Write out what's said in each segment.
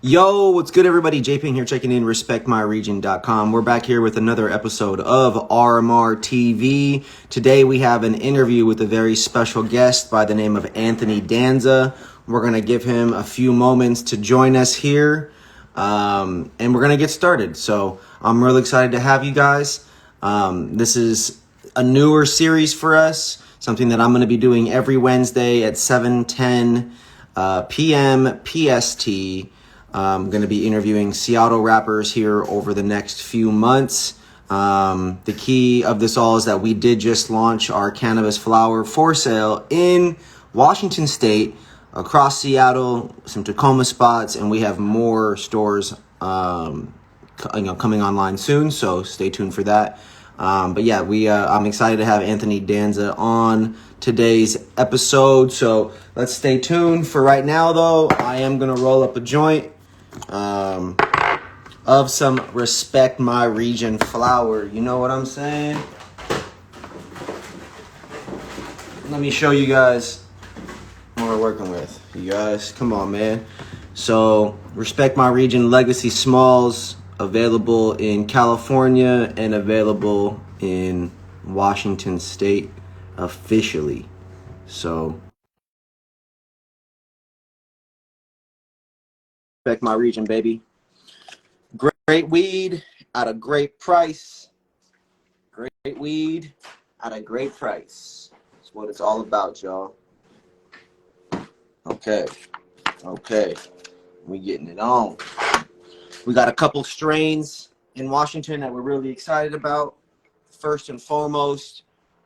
Yo, what's good, everybody? JP here, checking in, respectmyregion.com. We're back here with another episode of RMR TV. Today we have an interview with a very special guest by the name of Anthony Danza. We're going to give him a few moments to join us here, and we're going to get started. So I'm really excited to have you guys. This is a newer series for us, something that I'm going to be doing every Wednesday at 7:10 p.m. PST. I'm going to be interviewing Seattle rappers here over the next few months. The key of this all is that we did just launch our cannabis flower for sale in Washington State, across Seattle, some Tacoma spots, and we have more stores coming online soon, so stay tuned for that. But yeah, I'm excited to have Anthony Danza on today's episode, so let's stay tuned. For right now, though, I am going to roll up a joint of some Respect My Region flower. You know what I'm saying? Let me show you guys what we're working with. You guys, come on, man. So, Respect My Region Legacy Smalls, available in California and available in Washington State officially. So, Respect My Region, baby. Great weed at a great price. Great weed at a great price. That's what it's all about, y'all. Okay. We getting it on. We got a couple strains in Washington that we're really excited about. First and foremost,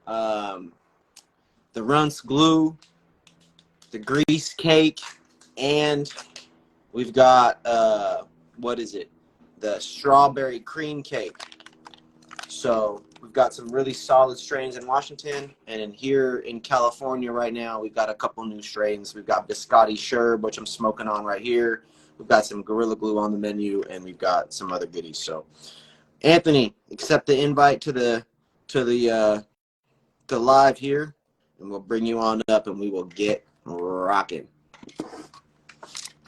the Runts Glue, the Grease Cake, and we've got, the Strawberry Cream Cake. So we've got some really solid strains in Washington, and here in California right now, we've got a couple new strains. We've got Biscotti Sherb, which I'm smoking on right here. We've got some Gorilla Glue on the menu, and we've got some other goodies. So, Anthony, accept the invite to the live here, and we'll bring you on up, and we will get rocking.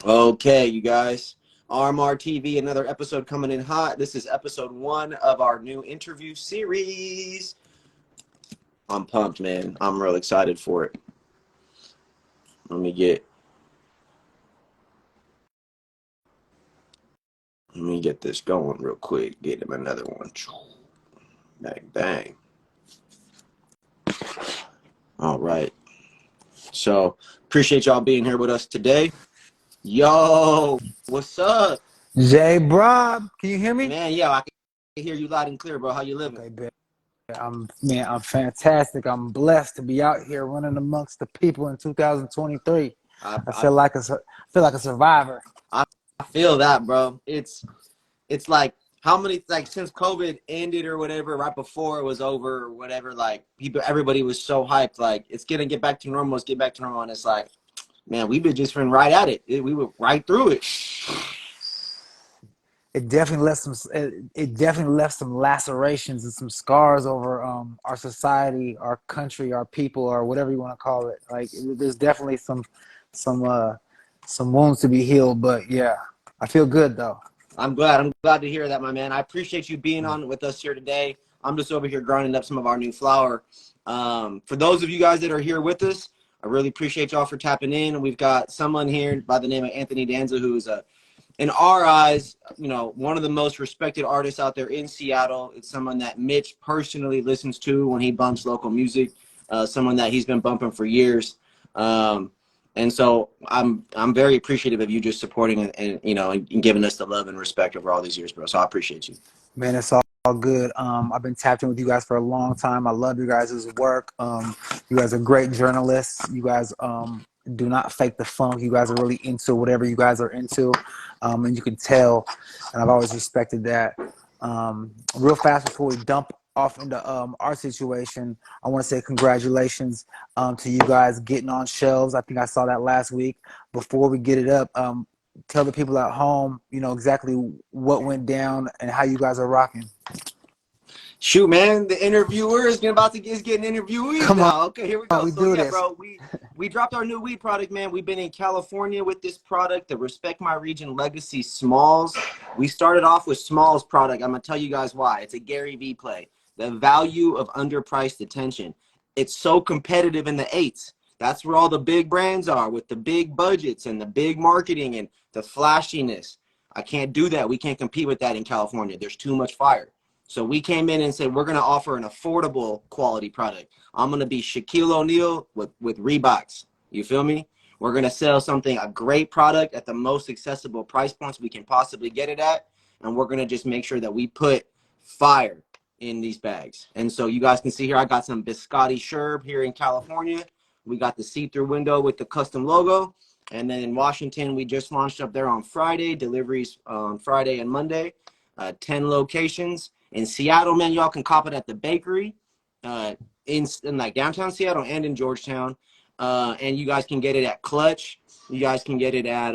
Okay, you guys. RMR TV, another episode coming in hot. This is episode 1 of our new interview series. I'm pumped, man. I'm real excited for it. Let me get this going real quick. Get him another one. Bang, bang. All right. So, appreciate y'all being here with us today. Yo, what's up? Jay Brob, can you hear me? Man, yeah, I can hear you loud and clear, bro. How you living? Okay, bet. I'm fantastic. I'm blessed to be out here running amongst the people in 2023. I feel like a survivor. I feel that, bro. It's like how many, like, since COVID ended or whatever, right before it was over or whatever, like everybody was so hyped, like it's gonna get back to normal. And it's like, man, we've been just been right at it. We were right through it. It definitely left some lacerations and some scars over our society, our country, our people, or whatever you want to call it. Like there's definitely some wounds to be healed, but yeah, I feel good though. I'm glad to hear that, my man. I appreciate you being on with us here today. I'm just over here grinding up some of our new flower. For those of you guys that are here with us, I really appreciate y'all for tapping in. We've got someone here by the name of Anthony Danza, who is in our eyes, one of the most respected artists out there in Seattle. It's someone that Mitch personally listens to when he bumps local music. Someone that he's been bumping for years. And so I'm very appreciative of you just supporting and giving us the love and respect over all these years, bro. So I appreciate you. Man, it's all good. I've been tapped in with you guys for a long time. I love you guys' work. You guys are great journalists. You guys do not fake the funk. You guys are really into whatever you guys are into, and you can tell. And I've always respected that. Real fast before we dump off into our situation, I want to say congratulations to you guys getting on shelves. I think I saw that last week. Before we get it up, tell the people at home, exactly what went down and how you guys are rocking. Shoot, man, the interviewer is getting interviewees Come now. Okay, here we on, go. we So do yeah, this. bro, we dropped our new weed product, man. We've been in California with this product, the Respect My Region Legacy Smalls. We started off with Smalls product. I'm gonna tell you guys why. It's a Gary V play. The value of underpriced attention. It's so competitive in the eights. That's where all the big brands are with the big budgets and the big marketing and the flashiness. I can't do that. We can't compete with that in California. There's too much fire. So we came in and said, we're going to offer an affordable quality product. I'm going to be Shaquille O'Neal with Reeboks. You feel me? We're going to sell a great product at the most accessible price points we can possibly get it at. And we're going to just make sure that we put fire in these bags. And so you guys can see here, I got some Biscotti Sherb here in California. We got the see-through window with the custom logo. And then in Washington, we just launched up there on Friday, deliveries on Friday and Monday, 10 locations. In Seattle, man, y'all can cop it at the bakery uh, in like downtown Seattle and in Georgetown. And you guys can get it at Clutch. You guys can get it at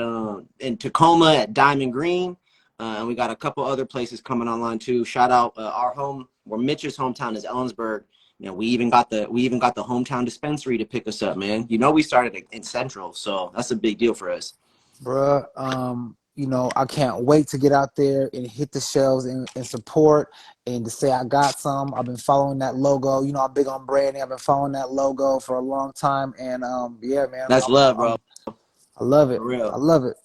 in Tacoma at Diamond Green. And we got a couple other places coming online too. Shout out our home, where Mitch's hometown is Ellensburg. You know, we even got the hometown dispensary to pick us up, man. You know, we started in Central, so that's a big deal for us. Bruh, you know, I can't wait to get out there and hit the shelves and support and to say I got some. I've been following that logo. You know, I'm big on branding. I've been following that logo for a long time. And yeah, man, That's love, bro. I love it. For I real. love it.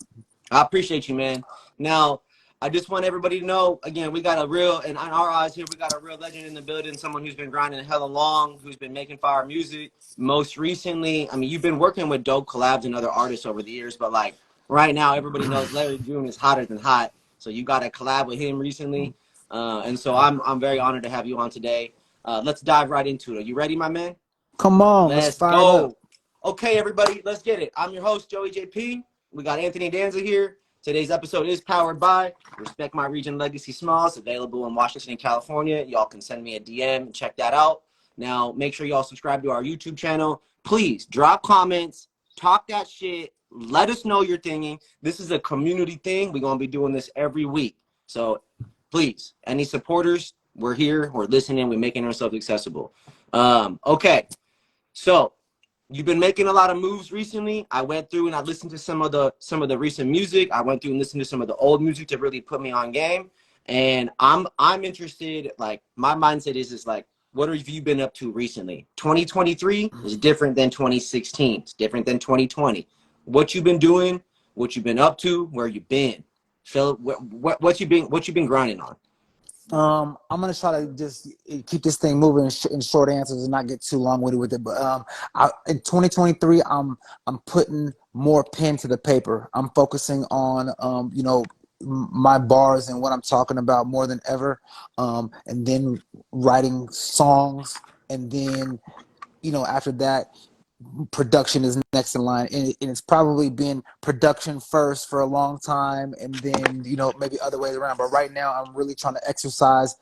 I appreciate you, man. Now, I just want everybody to know, again, we got a real, and on our eyes here, we got a real legend in the building, someone who's been grinding hella long, who's been making fire music. Most recently, I mean, you've been working with dope collabs and other artists over the years, but like right now, everybody knows Larry June is hotter than hot. So you got a collab with him recently. And so I'm very honored to have you on today. Let's dive right into it. Are you ready, my man? Come on, let's Let's fire it up. go. Okay, everybody, let's get it. I'm your host, Joey JP. We got Anthony Danza here. Today's episode is powered by Respect My Region Legacy Smalls, available in Washington and California. Y'all can send me a DM and check that out. Now, make sure y'all subscribe to our YouTube channel. Please drop comments, talk that shit. Let us know your thinking. This is a community thing. We're going to be doing this every week. So please, any supporters, we're here. We're listening. We're making ourselves accessible. Okay. So you've been making a lot of moves recently. I went through and I listened to some of the recent music. I went through and listened to some of the old music to really put me on game. And I'm interested. Like my mindset is like, what have you been up to recently? 2023 is different than 2016. It's different than 2020. What you've been doing? What you've been up to? Where you been? Phil, what you been grinding on? I'm gonna try to just keep this thing moving in short answers and not get too long-winded with it. But in 2023, I'm putting more pen to the paper. I'm focusing on you know, my bars and what I'm talking about more than ever, and then writing songs, and then you know, after that, production is next in line, and it's probably been production first for a long time, and then you know, maybe other ways around. But right now I'm really trying to exercise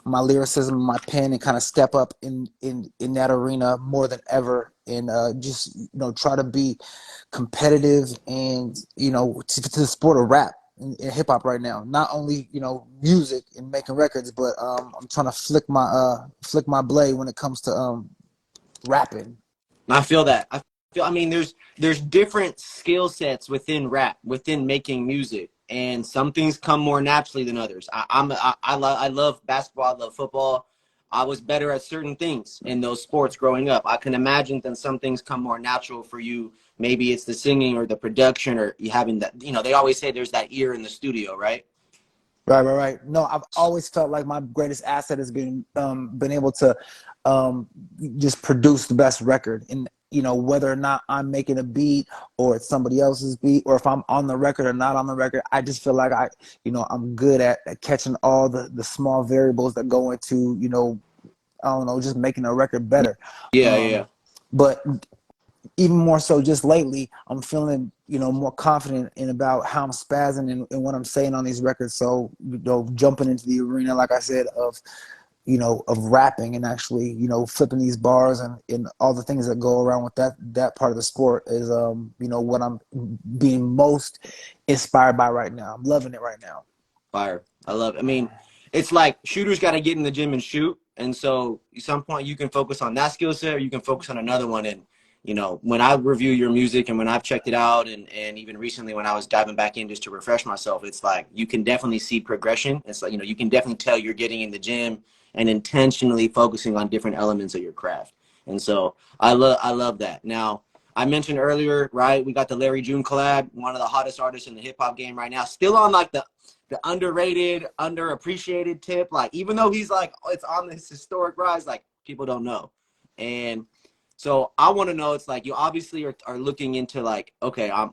my lyricism, my pen, and kind of step up in that arena more than ever, and just you know, try to be competitive and you know, to the sport of rap in hip hop right now. Not only you know, music and making records, but I'm trying to flick my blade when it comes to rapping. I feel that. I mean, there's different skill sets within rap, within making music, and some things come more naturally than others. I love basketball. I love football. I was better at certain things in those sports growing up. I can imagine that some things come more natural for you. Maybe it's the singing or the production or you having that. You know, they always say there's that ear in the studio, right? Right. No, I've always felt like my greatest asset has been able to just produce the best record. And you know, whether or not I'm making a beat or it's somebody else's beat, or if I'm on the record or not on the record, I just feel like you know, I'm good at catching all the small variables that go into, you know, I don't know, just making a record better. Yeah, Um, yeah. but even more so just lately, I'm feeling, you know, more confident in about how I'm spazzing and what I'm saying on these records. So, you know, jumping into the arena, like I said, of, you know, of rapping and actually, you know, flipping these bars and all the things that go around with that part of the sport is, you know, what I'm being most inspired by right now. I'm loving it right now. Fire. I love it. I mean, it's like shooters got to get in the gym and shoot. And so at some point you can focus on that skill set or you can focus on another one. And, you know, when I review your music and when I've checked it out and even recently when I was diving back in just to refresh myself, it's like you can definitely see progression. It's like, you know, you can definitely tell you're getting in the gym and intentionally focusing on different elements of your craft. And so I love that. Now, I mentioned earlier, right? We got the Larry June collab, one of the hottest artists in the hip hop game right now. Still on like the underrated, underappreciated tip. Like, even though he's like, it's on this historic rise, like people don't know. And so I want to know, it's like you obviously are looking into like, okay, I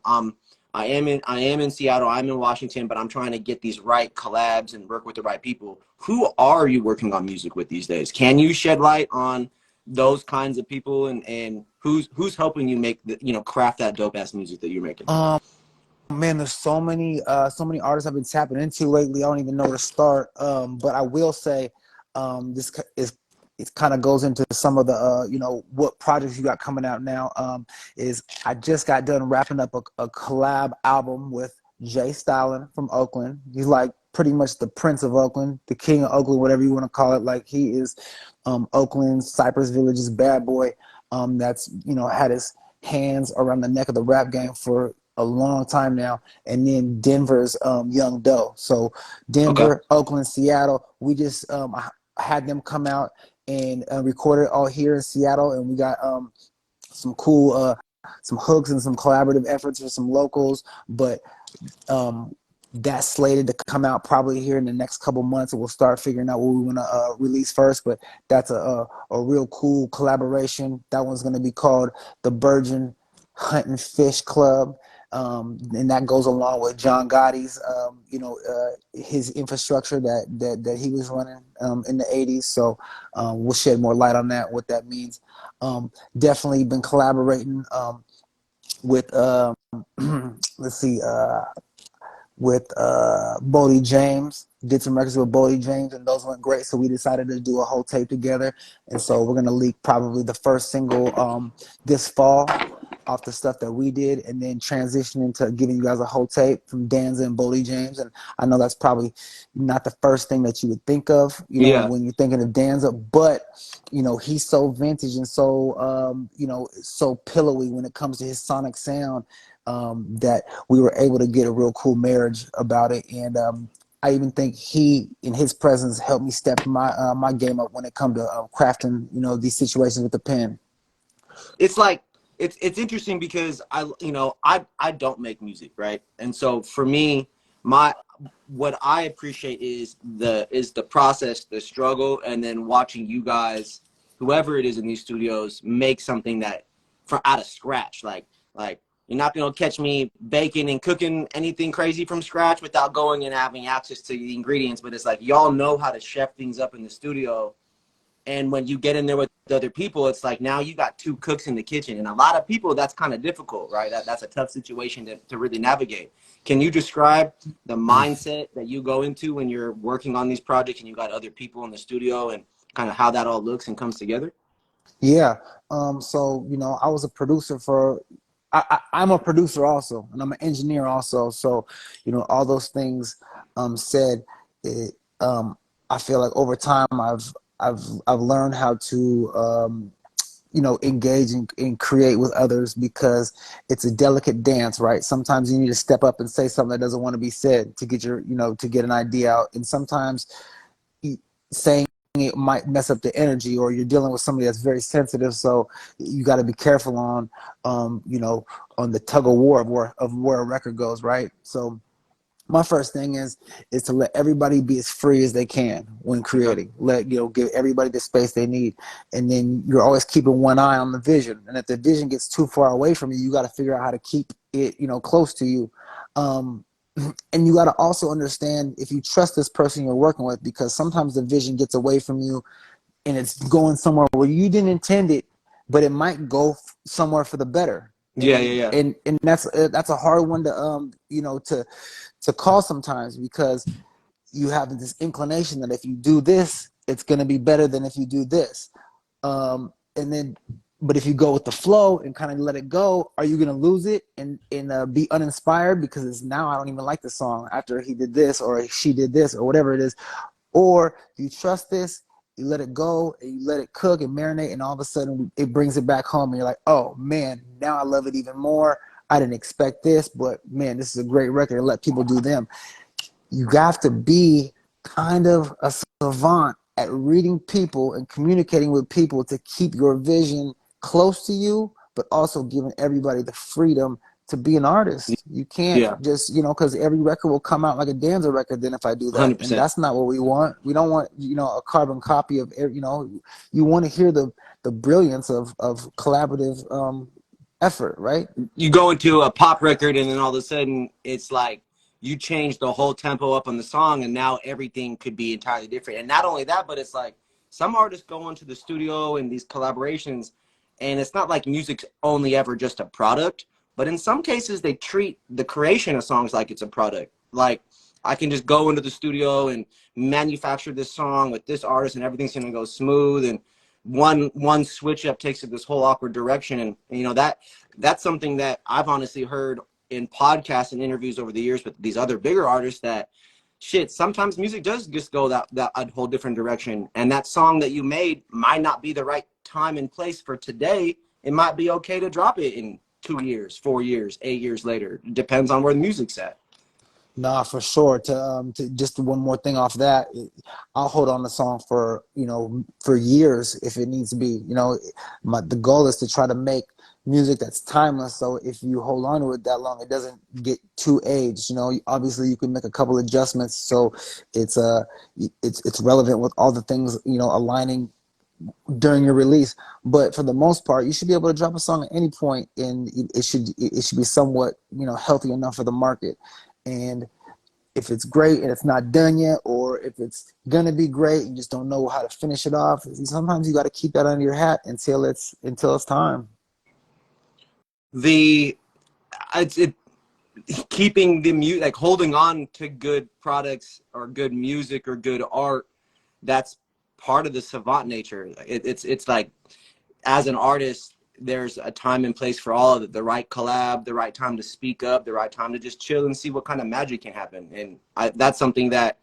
am in Seattle, I'm in Washington, but I'm trying to get these right collabs and work with the right people. Who are you working on music with these days? Can you shed light on those kinds of people and who's helping you make the, you know, craft that dope ass music that you're making? Man, there's so many artists I've been tapping into lately. I don't even know where to start. But I will say, this is it kind of goes into some of the what projects you got coming out now. Is I just got done wrapping up a collab album with Jay Stalin from Oakland. He's like pretty much the Prince of Oakland, the King of Oakland, whatever you want to call it. Like he is Oakland, Cypress Village's bad boy. That's had his hands around the neck of the rap game for a long time now. And then Denver's Young Doe. So Okay. Denver, Oakland, Seattle. We just I had them come out and record it all here in Seattle, and we got some cool some hooks and some collaborative efforts for some locals. But that's slated to come out probably here in the next couple months, and we'll start figuring out what we want to release first. But that's a real cool collaboration. That one's going to be called the Virgin Hunt and Fish Club. And that goes along with John Gotti's, his infrastructure that he was running in the 80s. So we'll shed more light on that, what that means. Definitely been collaborating with, let's see, with Bodie James. Did some records with Bodie James, and those went great. So we decided to do a whole tape together. And so we're gonna leak probably the first single this fall off the stuff that we did, and then transition into giving you guys a whole tape from Danza and Bodie James. And I know that's probably not the first thing that you would think of, Yeah. when you're thinking of Danza, but he's so vintage and so so pillowy when it comes to his sonic sound, that we were able to get a real cool marriage about it. And I even think he, in his presence, helped me step my game up when it comes to crafting, these situations with the pen. It's like it's interesting because I don't make music, right? And so for me, my what I appreciate is the process, the struggle, and then watching you guys, whoever it is in these studios, make something that from out of scratch. Like you're not gonna catch me baking and cooking anything crazy from scratch without going and having access to the ingredients. But it's like y'all know how to chef things up in the studio, and when you get in there with other people, it's like now you got two cooks in the kitchen. And a lot of people, that's kind of difficult, right? That's a tough situation to really navigate. Can you describe the mindset that you go into when you're working on these projects and you got other people in the studio and kind of how that all looks and comes together? Yeah. So, I was a producer for, I'm a producer also, and I'm an engineer also. So, all those things said, it, I feel like over time I've learned how to, engage and create with others, because it's a delicate dance, right? Sometimes you need to step up and say something that doesn't want to be said to get to get an idea out. And sometimes saying it might mess up the energy, or you're dealing with somebody that's very sensitive. So you got to be careful on, on the tug of war of where a record goes, right? So my first thing is to let everybody be as free as they can when Okay. creating. Give everybody the space they need, and then you're always keeping one eye on the vision. And if the vision gets too far away from you, you got to figure out how to keep it, close to you. And you got to also understand if you trust this person you're working with, because sometimes the vision gets away from you and it's going somewhere where you didn't intend it, but it might go somewhere for the better. Yeah, yeah, And yeah. and and that's a hard one to to call sometimes, because you have this inclination that if you do this, it's going to be better than if you do this. And then, but if you go with the flow and kind of let it go, are you going to lose it and be uninspired because it's now I don't even like the song after he did this or she did this or whatever it is? Or you trust this, you let it go, and you let it cook and marinate, and all of a sudden it brings it back home, and you're like, oh man, now I love it even more. I didn't expect this, but man, this is a great record, and let people do them. You have to be kind of a savant at reading people and communicating with people to keep your vision close to you, but also giving everybody the freedom to be an artist. You can't Yeah, just, because every record will come out like a Danza record then if I do that. And 100%. that's not what we want. We don't want, a carbon copy of, you want to hear the brilliance of collaborative effort, right? You go into a pop record and then all of a sudden it's like you change the whole tempo up on the song and now everything could be entirely different. And not only that, but it's like some artists go into the studio and these collaborations and it's not like music's only ever just a product, but in some cases they treat the creation of songs like it's a product. Like I can just go into the studio and manufacture this song with this artist and everything's going to go smooth, and one switch up takes it this whole awkward direction. And that's something that I've honestly heard in podcasts and interviews over the years with these other bigger artists, that shit, sometimes music does just go that a whole different direction, and that song that you made might not be the right time and place for today. It might be okay to drop it in 2 years, 4 years, 8 years later. It depends on where the music's at. Nah, for sure. To just one more thing off that, I'll hold on the song for for years if it needs to be. The goal is to try to make music that's timeless. So if you hold on to it that long, it doesn't get too aged. Obviously you can make a couple adjustments so it's relevant with all the things aligning during your release. But for the most part, you should be able to drop a song at any point, and it should be somewhat healthy enough for the market. And if it's great and it's not done yet, or if it's gonna be great, you just don't know how to finish it off. Sometimes you got to keep that under your hat until it's time. The it's it Keeping the music, like holding on to good products or good music or good art, that's part of the savant nature. It's like, as an artist, there's a time and place for all of it. The right collab, the right time to speak up, the right time to just chill and see what kind of magic can happen. And that's something that,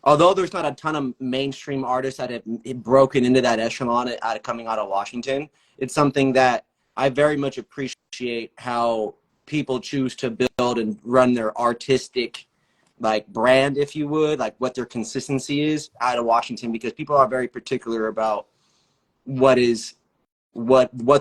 although there's not a ton of mainstream artists that have broken into that echelon coming out of Washington, it's something that I very much appreciate, how people choose to build and run their artistic like brand, if you would, like what their consistency is out of Washington, because people are very particular about what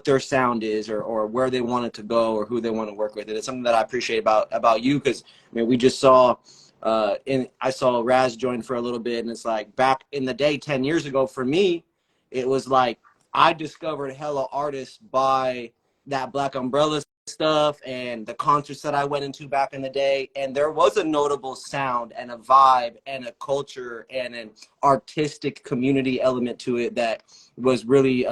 their sound is, or where they want it to go, or who they want to work with. And it's something that I appreciate about you, because we just saw I saw Raz join for a little bit, and it's like back in the day 10 years ago for me, it was like I discovered hella artists by that Black Umbrella stuff and the concerts that I went into back in the day, and there was a notable sound and a vibe and a culture and an artistic community element to it that was really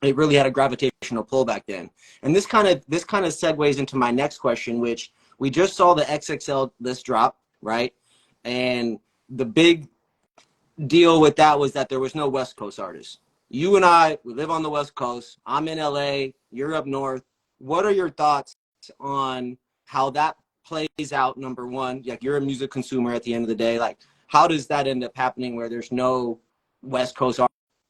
it really had a gravitational pull back then. And this kind of segues into my next question, which we just saw the XXL list drop, right? And the big deal with that was that there was no West Coast artists. You and we live on the West Coast. I'm in LA, you're up north. What are your thoughts on how that plays out? Number one, like, you're a music consumer at the end of the day. Like, how does that end up happening where there's no West Coast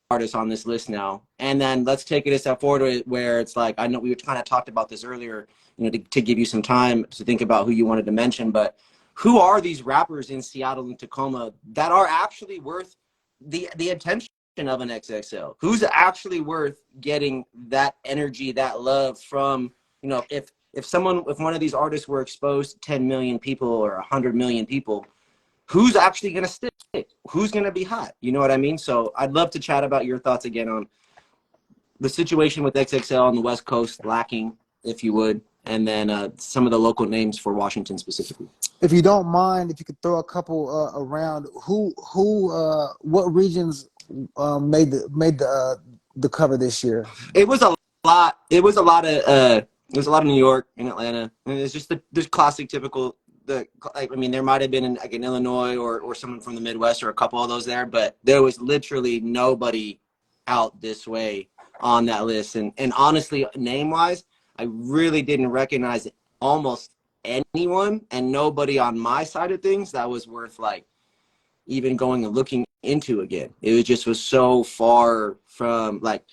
artists on this list now? And then let's take it a step forward where it's like, I know we kind of talked about this earlier, to give you some time to think about who you wanted to mention, but who are these rappers in Seattle and Tacoma that are actually worth the attention of an XXL? Who's actually worth getting that energy, that love from, if one of these artists were exposed to 10 million people or 100 million people, who's actually going to stick? Who's going to be hot? You know what I mean? So I'd love to chat about your thoughts again on the situation with XXL on the West Coast lacking, if you would, and then some of the local names for Washington specifically. If you don't mind, if you could throw a couple around, what regions made the cover this year? It was a lot. It was a lot of New York and Atlanta, and it's just the classic, typical. There might have been in Illinois or someone from the Midwest or a couple of those there, but there was literally nobody out this way on that list. And honestly, name wise, I really didn't recognize almost anyone, and nobody on my side of things that was worth like even going and looking into again. It just was so far from, like,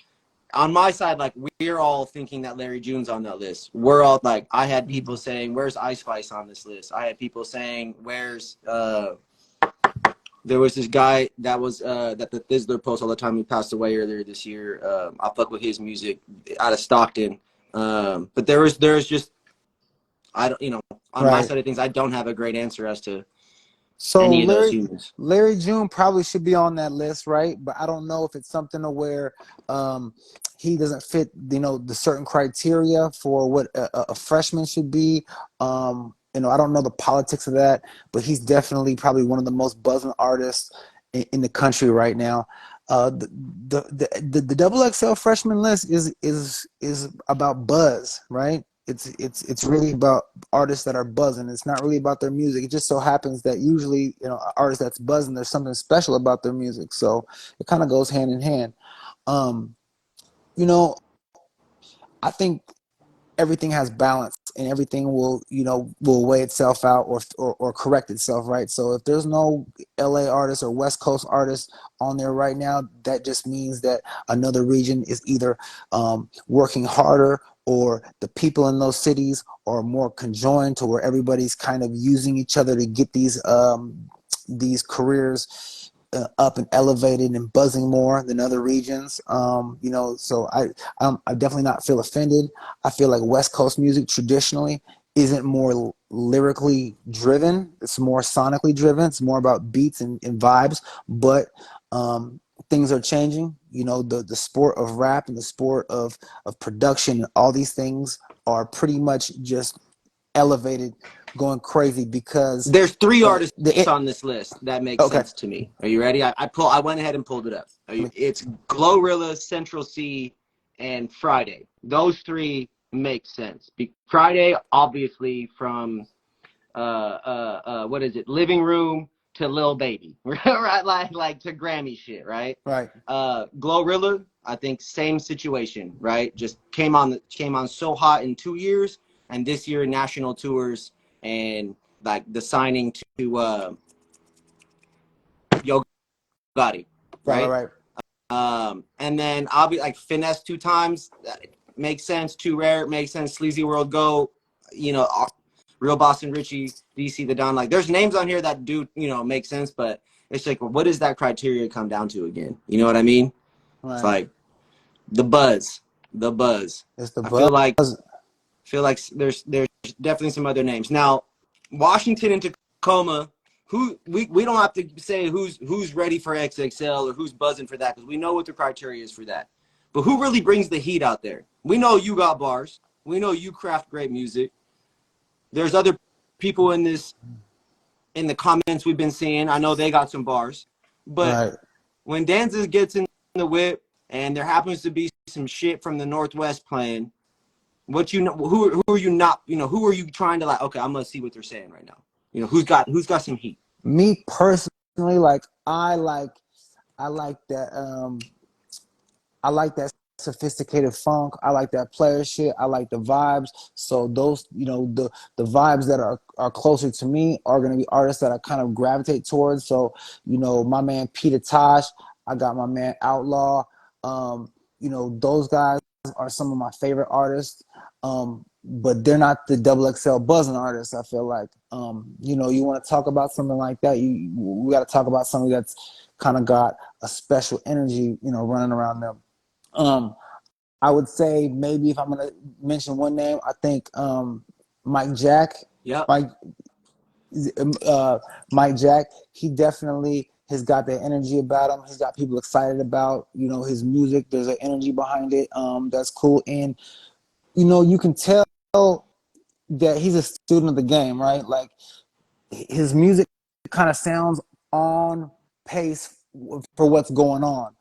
on my side, like, we're all thinking that Larry June's on that list. We're all like, I had people saying, where's Ice Spice on this list? I had people saying, where's there was this guy that was that the Thizzler post all the time. He passed away earlier this year. I fuck with his music out of Stockton. But there's just, I don't, on my Right. side of things, I don't have a great answer as to So any of those humans. Larry June probably should be on that list, right? But I don't know if it's something to where he doesn't fit, the certain criteria for what a freshman should be. I don't know the politics of that, but he's definitely probably one of the most buzzing artists in the country right now. The double XL freshman list is about buzz, right? It's really about artists that are buzzing. It's not really about their music. It just so happens that usually, an artist that's buzzing, there's something special about their music. So it kind of goes hand in hand. Um, you know, I think everything has balance, and everything will weigh itself out, or correct itself, right? So if there's no LA artists or West Coast artists on there right now, that just means that another region is either working harder, or the people in those cities are more conjoined to where everybody's kind of using each other to get these careers up and elevated and buzzing more than other regions. So I definitely not feel offended. I feel like West Coast music traditionally isn't more lyrically driven. It's more sonically driven. It's more about beats and vibes. But things are changing. The sport of rap and the sport of production, all these things are pretty much just elevated, going crazy, because There's three artists the on this list that make okay. sense to me. Are you ready? I went ahead and pulled it up. It's Glorilla, Central C, and Friday. Those three make sense. Friday, obviously, from what is it? Living Room to Lil Baby, right? Like to Grammy shit, right? Right. Glorilla, I think same situation, right? Just came on so hot in 2 years, and this year national tours, and like the signing to Yo Gotti, right? Right. And then I'll be like Finesse 2 times. Makes sense. Too Rare makes sense. Sleazy World Go, Real Boston Richie, DC the Don. Like, there's names on here that do make sense, but it's like, well, what does that criteria come down to again? You know what I mean? Right. It's like the buzz. It's the I buzz. feel like there's definitely some other names. Now, Washington and Tacoma, who we don't have to say who's ready for XXL or who's buzzing for that, because we know what the criteria is for that. But who really brings the heat out there? We know you got bars. We know you craft great music. There's other people in the comments we've been seeing. I know they got some bars. But Right. when Danza gets in the whip and there happens to be some shit from the Northwest playing, who are you not, who are you trying to, like, okay, I'm gonna see what they're saying right now. Who's got some heat? Me personally, like I like that sophisticated funk. I like that player shit. I like the vibes. So those, the vibes that are closer to me are gonna be artists that I kind of gravitate towards. So, my man Peter Tosh, I got my man Outlaw. Those guys are some of my favorite artists. But they're not the double XL buzzing artists. I feel like, you want to talk about something like that, we got to talk about something that's kind of got a special energy, running around them. I would say, maybe if I'm gonna mention one name, I think Mike Jack. Yep. Mike Mike Jack. He definitely has got that energy about him. He's got people excited about his music. There's an energy behind it. That's cool, and you can tell that he's a student of the game, right? Like, his music kind of sounds on pace for what's going on.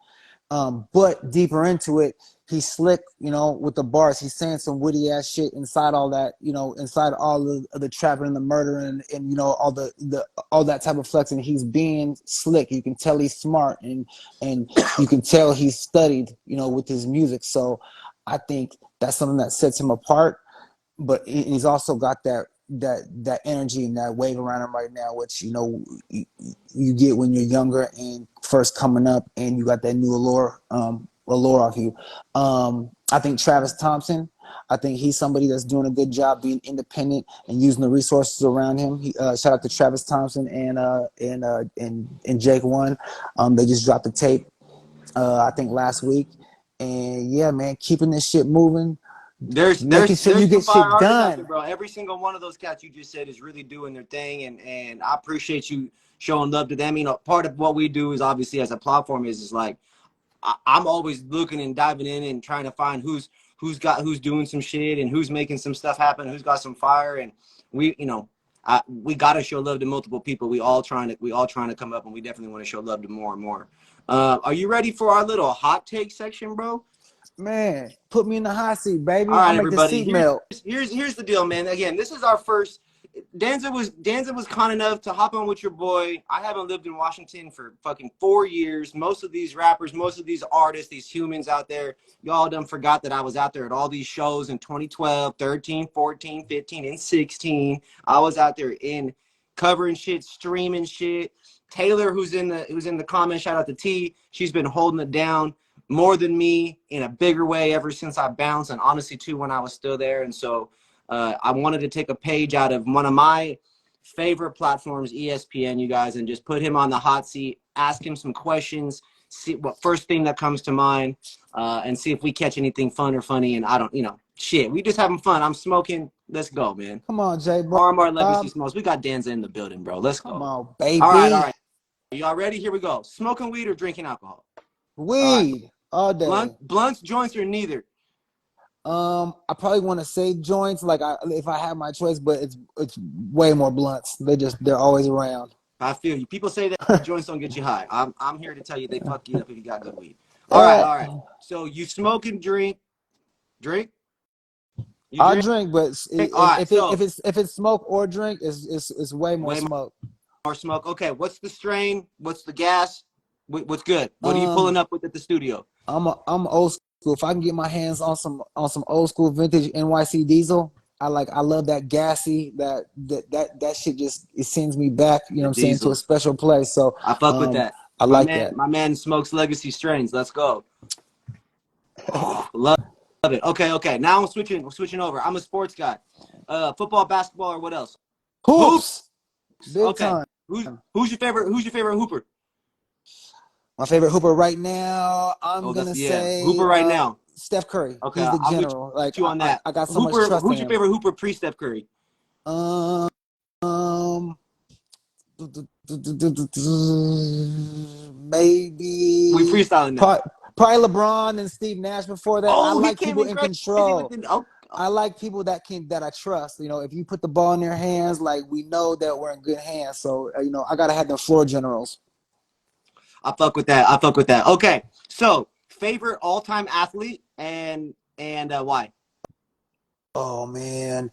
But deeper into it, he's slick, with the bars. He's saying some witty ass shit inside all that, inside all the trapping and the murder and all that type of flexing. He's being slick. You can tell he's smart, and you can tell he's studied, with his music. So I think that's something that sets him apart. But he's also got that that energy and that wave around him right now, which you get when you're younger and first coming up, and you got that new allure off you. I think Travis Thompson. I think he's somebody that's doing a good job being independent and using the resources around him. Shout out to Travis Thompson and Jake One. They just dropped the tape, I think last week, and yeah, man, keeping this shit moving. There's Making sure you some get fire shit artists out there, done. bro. Every single one of those cats you just said is really doing their thing, and I appreciate you showing love to them. Part of what we do is obviously as a platform is like I'm always looking and diving in and trying to find who's doing some shit and who's making some stuff happen, who's got some fire, and we gotta show love to multiple people. We all trying to come up, and we definitely want to show love to more and more. Are you ready for our little hot take section, bro? Man, put me in the hot seat, All baby. I'll right, make the everybody. seat melt. Here's the deal, man. Again, this is our first. Danza was kind enough to hop on with your boy. I haven't lived in Washington for fucking 4 years. Most of these rappers, most of these artists, these humans out there, y'all done forgot that I was out there at all these shows in 2012, 13, 14, 15, and 16. I was out there in covering shit, streaming shit. Taylor, who's in the comments, shout out to T. She's been holding it down more than me in a bigger way ever since I bounced, and honestly too when I was still there. And so I wanted to take a page out of one of my favorite platforms, ESPN, you guys, and just put him on the hot seat, ask him some questions, see what first thing that comes to mind, and see if we catch anything fun or funny. And I don't, shit, we just having fun. I'm smoking. Let's go, man. Come on, J. RMR Legacy Bob. Smalls. We got Danza in the building, bro. Let's Come go. on, All right, all baby. right. Y'all ready? Here we go. Smoking weed or drinking alcohol? All right. Weed all day. Blunts, joints, or neither? I probably want to say joints, like if I have my choice, but it's way more blunts. They're always around. I feel you. People say that joints don't get you high. I'm here to tell you they fuck you up if you got good weed. All right, all right. So you smoke and drink. Drink? You I drink? drink, but All right, so if it's smoke or drink, it's way more way smoke. more smoke. Okay, what's the strain? What's the gas? What's good? What are you Um, pulling up with at the studio? I'm old school. If I can get my hands on some old school vintage NYC diesel, I love that gassy that shit just it sends me back, you know The what I'm saying, to a diesels. special place. So I fuck with that. I like that. My man smokes legacy strains. Let's go. Love it. Okay. Now I'm switching over. I'm a sports guy. Football, basketball, or what else? Hoops. Hoops, big Okay. time. Who's your favorite hooper? My favorite hooper right now, I'm Oh, gonna Hooper say right now. Steph Curry. Okay, He's the I'm with general. Like you on that. I got so much trust in Who's your him. favorite hooper pre Steph Curry? Um, We maybe freestyling now. probably LeBron and Steve Nash before that. I Oh, he like came people in in crazy with control. the. Oh, I like people that I trust. If you put the ball in their hands, like we know that we're in good hands. So I gotta have the floor generals. I fuck with that. Okay, so favorite all time athlete and why? Oh man,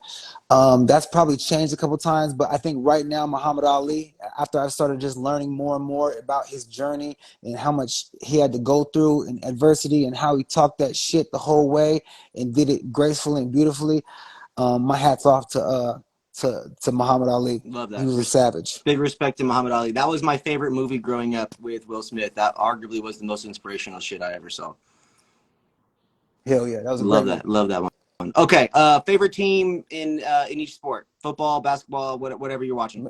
that's probably changed a couple times, but I think right now Muhammad Ali. After I started just learning more and more about his journey and how much he had to go through in adversity and how he talked that shit the whole way and did it gracefully and beautifully. My hat's off to Muhammad Ali. Love He that. was a savage. Big respect to Muhammad Ali. That was my favorite movie growing up with Will Smith. That arguably was the most inspirational shit I ever saw. Hell yeah, that was a Love great that. one. Love that one. Okay. Favorite team in each sport: football, basketball, whatever you're watching.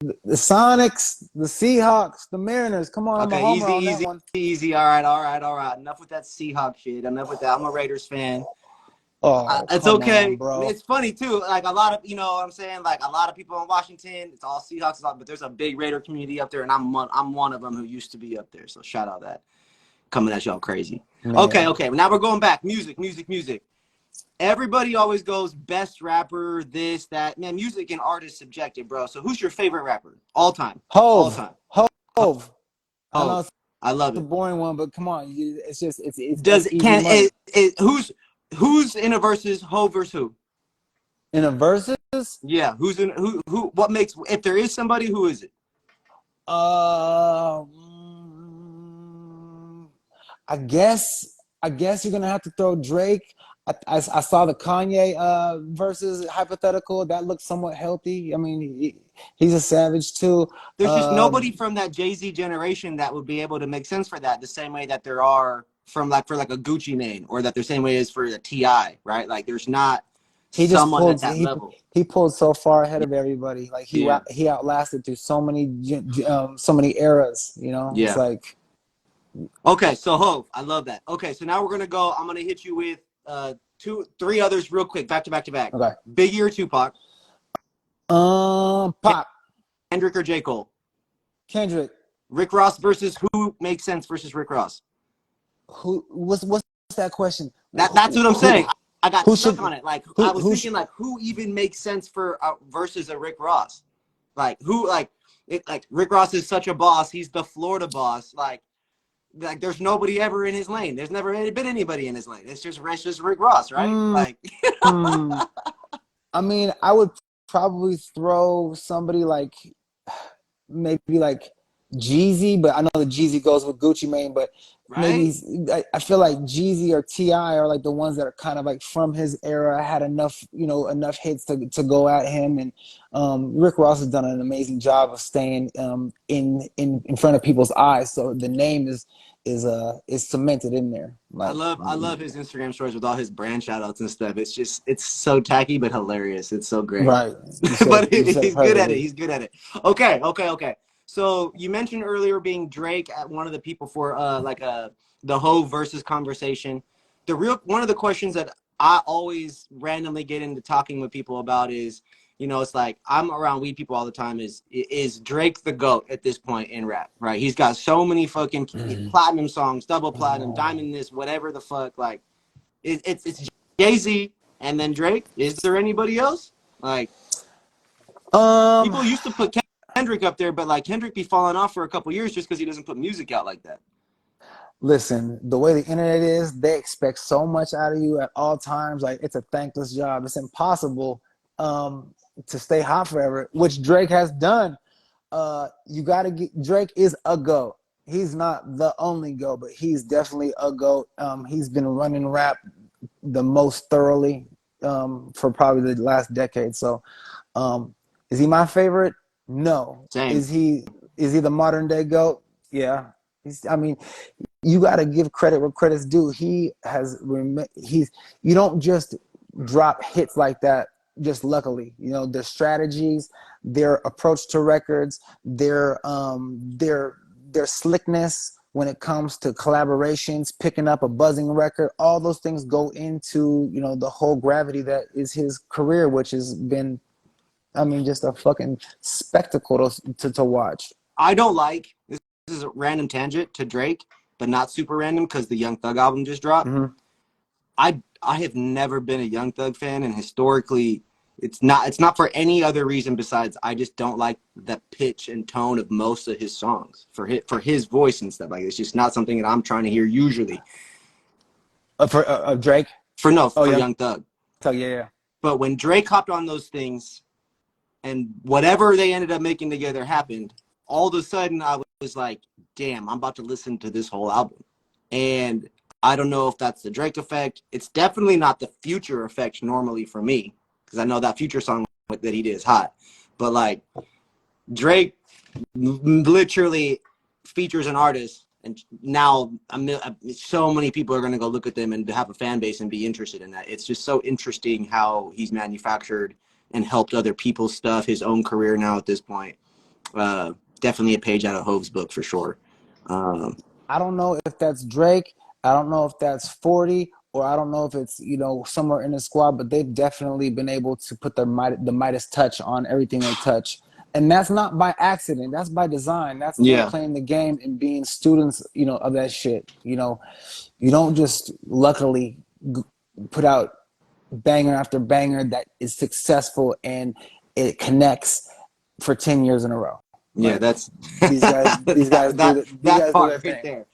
The Sonics, the Seahawks, the Mariners. Come on, I'm a Okay, homer on that one. easy. All right. Enough with that Seahawks shit. Enough with that. I'm a Raiders fan. Oh, It's come on, okay. bro. It's funny too. Like a lot of, what I'm saying, like a lot of people in Washington, it's all Seahawks, but there's a big Raider community up there, and I'm one of them who used to be up there. So shout out that coming at y'all crazy. Man. Okay. Now we're going back. Music. Everybody always goes best rapper, this, that. Man, music and art is subjective, bro. So who's your favorite rapper all time? All Hove. time. Hove. I know Oh, it's I love a it. boring one, but come on, Does that's easy can money. who's in a versus Ho versus who? In a versus, Yeah, who's in who? What makes if there is somebody, who is it? uh, mm, I guess you're gonna have to throw Drake. I saw the Kanye versus hypothetical. That looked somewhat healthy. I mean, he's a savage too. There's just nobody from that Jay-Z generation that would be able to make sense for that the same way that there are from like for like a Gucci Mane, or that the same way is for the Ti, right? Like there's not He just someone at pulled that level. he pulled so far ahead of everybody. Like Yeah. he outlasted through so many eras. You know, it's Yeah. like Okay, so Hove, I love that. Okay, so now we're gonna go. I'm gonna hit you with three others real quick, back to back to back. okay. Biggie or Tupac? Pop Kendrick or J. Cole? Kendrick. Rick Ross versus who makes sense versus Rick Ross? What's that question? That's what I'm saying. I got Who stuck should on it. Like I was who thinking, like who even makes sense for versus a Rick Ross? Like who? Like Rick Ross is such a boss. He's the Florida boss. Like there's nobody ever in his lane. There's never been anybody in his lane. It's just Rick Ross, right? Like I mean, I would probably throw somebody like maybe like Jeezy, but I know that Jeezy goes with Gucci Mane, but maybe right. I feel like Jeezy or Ti are like the ones that are kind of like from his era, had enough, enough hits to go at him. And Rick Ross has done an amazing job of staying in front of people's eyes, so the name is cemented in there. Like, I love his Instagram stories with all his brand shout outs and stuff. It's so tacky but hilarious. It's so great. right? But You said it he's good at it. perfectly. He's good at it. Okay. So you mentioned earlier being Drake at one of the people for the Hove versus conversation. One of the questions that I always randomly get into talking with people about is, it's like I'm around weed people all the time. Is Drake the GOAT at this point in rap? Right? He's got so many fucking platinum songs, double platinum, diamond this, whatever the fuck. Like it's Jay-Z and then Drake. Is there anybody else? Like Um, people used to put Kendrick up there, but like Kendrick be falling off for a couple years just because he doesn't put music out like that. Listen, the way the internet is, they expect so much out of you at all times. Like, it's a thankless job. It's impossible to stay hot forever, which Drake has done. You got to get Drake is a GOAT. He's not the only GOAT, but he's definitely a GOAT. He's been running rap the most thoroughly for probably the last decade. So, is he my favorite? No. Same. Is he the modern day GOAT? Yeah. I mean, you got to give credit where credit's due. You don't just drop hits like that just luckily. Their strategies, their approach to records, their slickness when it comes to collaborations, picking up a buzzing record, all those things go into the whole gravity that is his career, which has been, I mean, just a fucking spectacle to watch. I don't like this is a random tangent to Drake, but not super random because the Young Thug album just dropped. Mm-hmm. I have never been a Young Thug fan, and historically it's not for any other reason besides I just don't like the pitch and tone of most of his songs for his voice and stuff. Like it's just not something that I'm trying to hear usually. For Drake? For Young Young Thug. Thug, yeah. But when Drake hopped on those things and whatever they ended up making together happened, all of a sudden I was like, damn, I'm about to listen to this whole album. And I don't know if that's the Drake effect. It's definitely not the Future effect normally for me, because I know that Future song that he did is hot. But like Drake literally features an artist, and now so many people are going to go look at them and have a fan base and be interested in that. It's just so interesting how he's manufactured and helped other people's stuff, his own career now at this point. Definitely a page out of Hove's book for sure. I don't know if that's Drake. I don't know if that's 40, or I don't know if it's somewhere in the squad. But they've definitely been able to put the Midas touch on everything they touch, and that's not by accident. That's by design. That's them Yeah. playing the game and being students, of that shit. You don't just luckily put out banger after banger that is successful and it connects for 10 years in a row. Yeah, Like, that's these guys these guys that do their part right thing. there.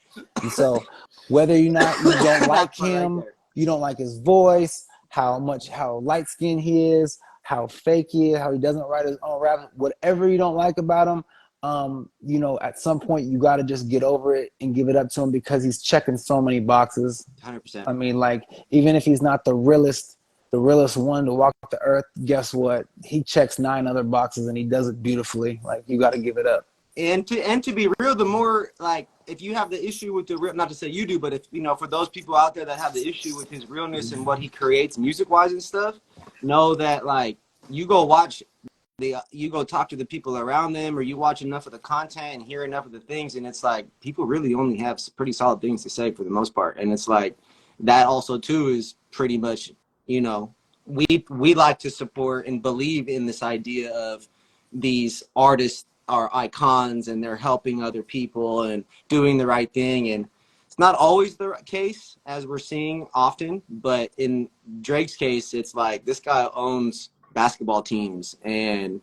And so whether you don't like him, Right, you don't like his voice, how light skinned he is, how fake he is, how he doesn't write his own rap, whatever you don't like about him, you know, at some point you got to just get over it and give it up to him because he's checking so many boxes. 100%. I mean, like, even if he's not the realest one to walk the earth, guess what? He checks 9 other boxes and he does it beautifully. Like, you got to give it up. And to be real, the more, like, if you have the issue with the real, not to say you do, but if, you know, for those people out there that have the issue with his realness and what he creates music wise and stuff, know that, like, you go watch you go talk to the people around them, or you watch enough of the content and hear enough of the things, and it's like people really only have pretty solid things to say for the most part. And it's like that also too is pretty much, you know, we like to support and believe in this idea of these artists are icons and they're helping other people and doing the right thing. And it's not always the case, as we're seeing often, but in Drake's case, it's like this guy owns basketball teams and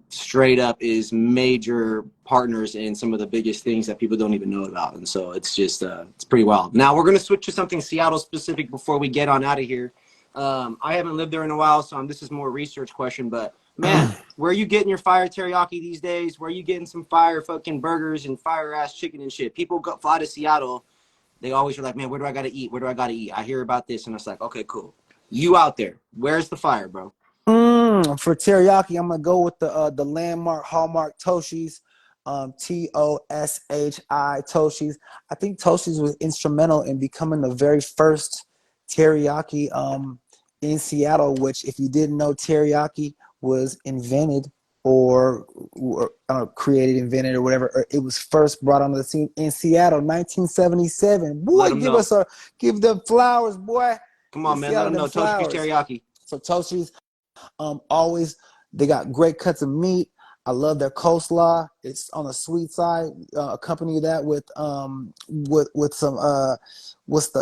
straight up is major partners in some of the biggest things that people don't even know about. And so it's just it's pretty wild. Now we're going to switch to something Seattle specific before we get on out of here. I haven't lived there in a while, so this is more a research question, but man, where are you getting your fire teriyaki these days? Where are you getting some fire fucking burgers and fire ass chicken and shit? People fly to Seattle. They always are like, man, where do I got to eat? Where do I got to eat? I hear about this. And it's like, okay, cool. You out there. Where's the fire, bro? For teriyaki, I'm gonna go with the landmark hallmark Toshi's, Toshi Toshi's. I think Toshi's was instrumental in becoming the very first teriyaki in Seattle. Which, if you didn't know, teriyaki was invented or created, invented, or whatever. Or it was first brought onto the scene in Seattle, 1977. Boy, give them flowers, boy. Come on, man. Let them know Toshi's teriyaki. So Toshi's. Always, they got great cuts of meat. I love their coleslaw. It's on the sweet side. Accompany that with some what's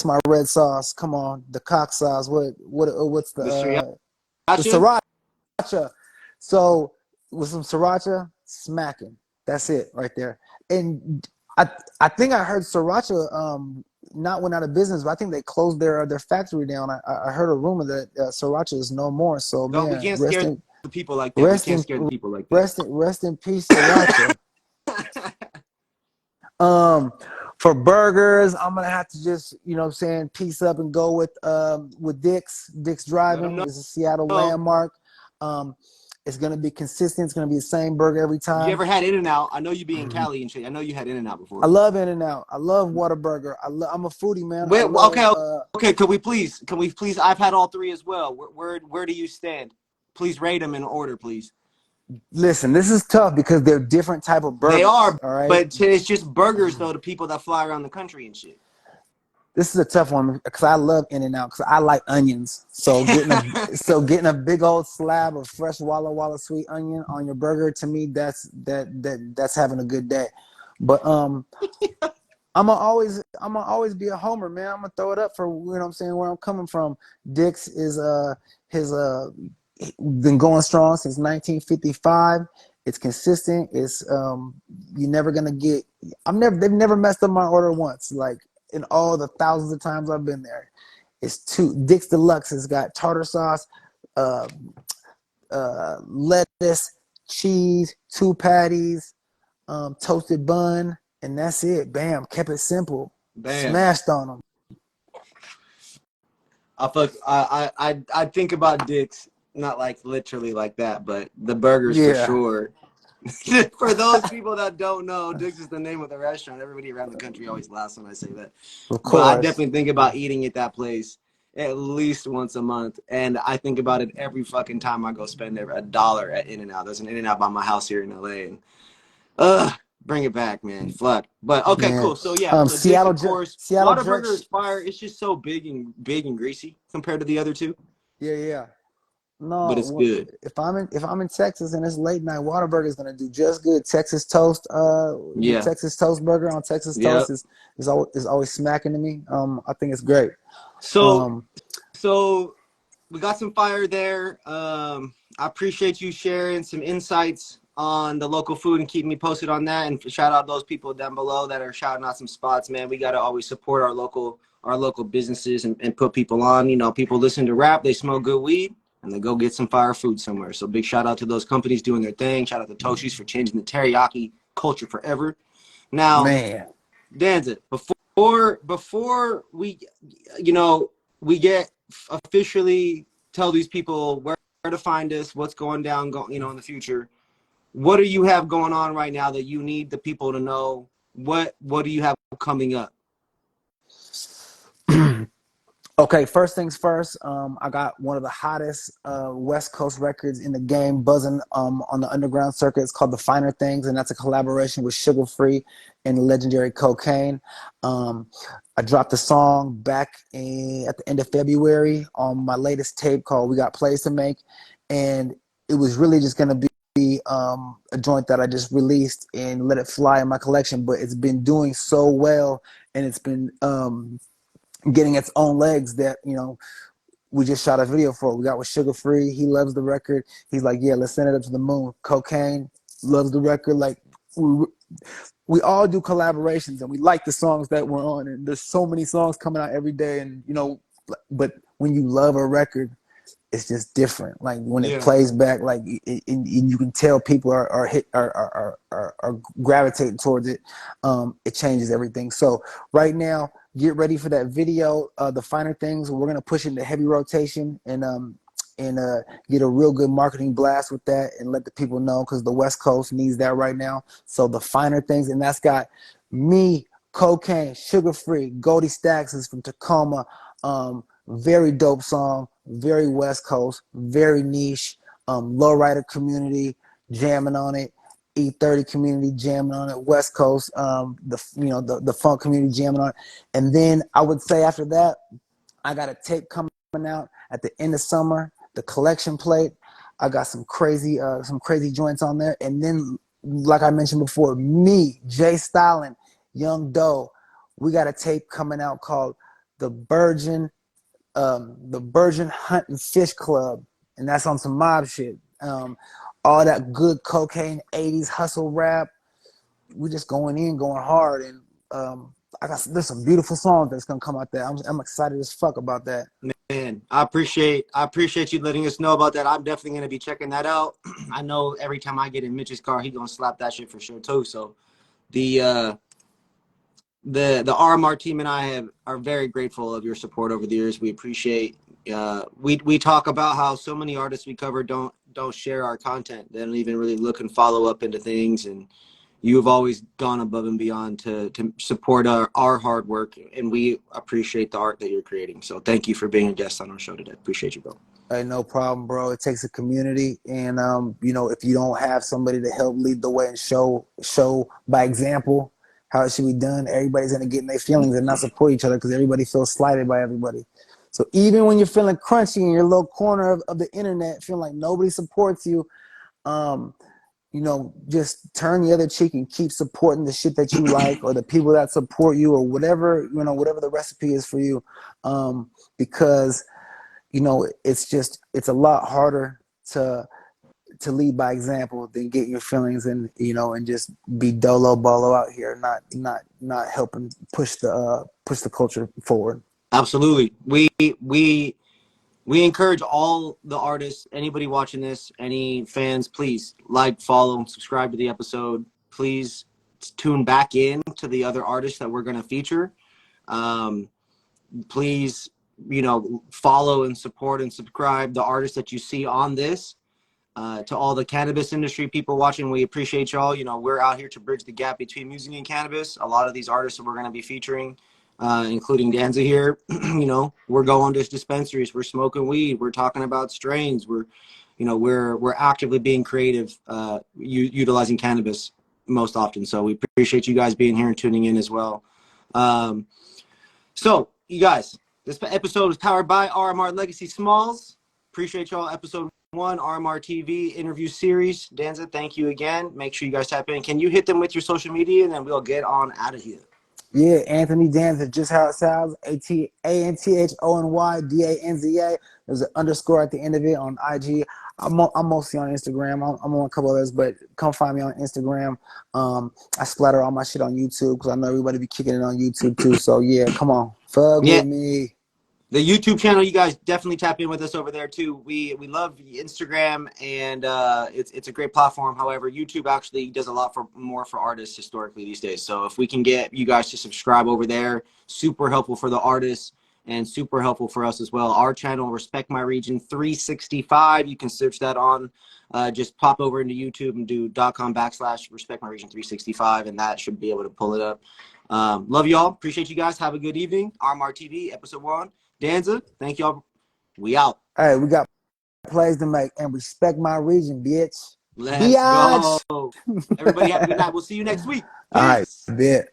my red sauce? Come on, the cock sauce. What's the sriracha? So with some sriracha, smacking. That's it right there. And I think I heard sriracha not went out of business, but I think they closed their factory down. I heard a rumor that sriracha is no more. So no, man, we can't scare the people like that. We can't scare the people like that. Rest in peace, sriracha. For burgers, I'm gonna have to just, you know what I'm saying, piece up and go with Dick's Drive-In. It's a Seattle landmark. It's gonna be consistent. It's gonna be the same burger every time. You ever had In-N-Out? I know you be in Cali and shit. I know you had In-N-Out before. I love In-N-Out. I love Whataburger. I'm a foodie, man. Wait, okay. Can we please? I've had all three as well. Where do you stand? Please rate them in order, please. Listen, this is tough because they're different type of burgers. They are, all right? But it's just burgers though. The people that fly around the country and shit. This is a tough one because I love In-N-Out because I like onions. So getting a big old slab of fresh Walla Walla sweet onion on your burger, to me, that's having a good day. But I'm gonna always be a homer, man. I'm gonna throw it up for, you know what I'm saying, where I'm coming from. Dick's is been going strong since 1955. It's consistent. It's you're never gonna get. They've never messed up my order once. Like, in all the thousands of times I've been there. It's Dick's Deluxe has got tartar sauce, lettuce, cheese, 2 patties, toasted bun, and that's it. Bam, kept it simple. Bam. Smashed on them. I think about Dick's, not like literally like that, but the burgers for sure. For those people that don't know, Dick's is the name of the restaurant. Everybody around the country always laughs when I say that. Of course. But I definitely think about eating at that place at least once a month. And I think about it every fucking time I go spend $1 at In-N-Out. There's an In-N-Out by my house here in LA. And bring it back, man. Fuck. But okay, cool. So yeah, so Seattle, Dick's, of course. Seattle Whataburger is fire. It's just so big and greasy compared to the other two. Yeah. No, but it's good. If I'm in Texas and it's late night, Whataburger is gonna do just good. Texas toast, Texas toast burger on Texas toast is always smacking to me. I think it's great. So we got some fire there. I appreciate you sharing some insights on the local food and keeping me posted on that. And shout out those people down below that are shouting out some spots, man. We gotta always support our local businesses and put people on. You know, people listen to rap, they smoke good weed. and they go get some fire food somewhere. So big shout out to those companies doing their thing. Shout out to Toshi's for changing the teriyaki culture forever. Now, Man. Danza, before we, we get officially tell these people where to find us, what's going down, in the future. What do you have going on right now that you need the people to know? What do you have coming up? Okay, first things first. I got one of the hottest West Coast records in the game buzzing on the underground circuit. It's called The Finer Things, and that's a collaboration with Sugar Free and legendary Cocaine. I dropped a song back at the end of February on my latest tape called We Got Plays to Make, and it was really just going to be a joint that I just released and let it fly in my collection, but it's been doing so well, and it's been getting its own legs that we just shot a video for. We got with Sugar Free. He loves the record. He's like, yeah, let's send it up to the moon. Cocaine loves the record. Like we all do collaborations, and we like the songs that we're on, and there's so many songs coming out every day, and but when you love a record, it's just different. Like when it plays back, like you can tell people are gravitating towards it. It changes everything. So right now, get ready for that video. The Finer Things, we're gonna push into heavy rotation and get a real good marketing blast with that and let the people know, because the West Coast needs that right now. So The Finer Things, and that's got me, Cocaine, Sugar Free, Goldie Stacks is from Tacoma. Very dope song, very West Coast, very niche. Lowrider community jamming on it, E30 community jamming on it, West Coast, the funk community jamming on it. And then I would say after that, I got a tape coming out at the end of summer, the collection plate. I got some crazy joints on there. And then, like I mentioned before, me, Jay Stalin, Young Doe, we got a tape coming out called The Virgin Hunt and Fish Club, and that's on some mob shit. All that good cocaine 80s hustle rap. We just going hard, and there's some beautiful songs that's gonna come out there. I'm excited as fuck about that. Man, I appreciate you letting us know about that. I'm definitely gonna be checking that out. I know every time I get in Mitch's car, he gonna slap that shit for sure too. So the RMR team and I are very grateful of your support over the years. We appreciate. We talk about how so many artists we cover don't share our content. They don't even really look and follow up into things, and you have always gone above and beyond to support our hard work, and we appreciate the art that you're creating. So thank you for being a guest on our show today. Appreciate you, bro. Hey, no problem, bro. It takes a community, and if you don't have somebody to help lead the way and show by example how it should be done, everybody's gonna get in their feelings and not support each other, because everybody feels slighted by everybody. So even when you're feeling crunchy in your little corner of the internet, feeling like nobody supports you, just turn the other cheek and keep supporting the shit that you like, or the people that support you, or whatever the recipe is for you, because it's a lot harder to lead by example than get your feelings and just be dolo bolo out here, not helping push the culture forward. Absolutely. We encourage all the artists, anybody watching this, any fans, please like, follow, and subscribe to the episode. Please tune back in to the other artists that we're going to feature. Please, follow and support and subscribe the artists that you see on this. To all the cannabis industry people watching, we appreciate y'all. We're out here to bridge the gap between music and cannabis. A lot of these artists that we're going to be featuring, including Danza here, we're going to dispensaries, we're smoking weed, we're talking about strains, we're actively being creative, utilizing cannabis most often. So we appreciate you guys being here and tuning in as well. So you guys, this episode is powered by RMR Legacy Smalls. Appreciate y'all. Episode 1 RMR TV interview series. Danza, thank you again. Make sure you guys tap in. Can you hit them with your social media, and then we'll get on out of here? Yeah, Anthony Danza, just how it sounds. ANTHONYDANZA. There's an underscore at the end of it on IG. I'm mostly on Instagram. I'm on a couple others, but come find me on Instagram. I splatter all my shit on YouTube because I know everybody be kicking it on YouTube too. So yeah, come on, fuck with me. The YouTube channel, you guys definitely tap in with us over there too. We love Instagram, and it's a great platform. However, YouTube actually does a lot more for artists historically these days. So if we can get you guys to subscribe over there, super helpful for the artists and super helpful for us as well. Our channel, Respect My Region 365. You can search that on. Just pop over into YouTube and do .com/Respect My Region 365, and that should be able to pull it up. Love y'all. Appreciate you guys. Have a good evening. RMR TV, episode 1. Danza, thank y'all. We out. Hey, we got plays to make, and respect my region, bitch. Let's Biatch. go. Everybody have a good night. We'll see you next week. All right, Peace. bet.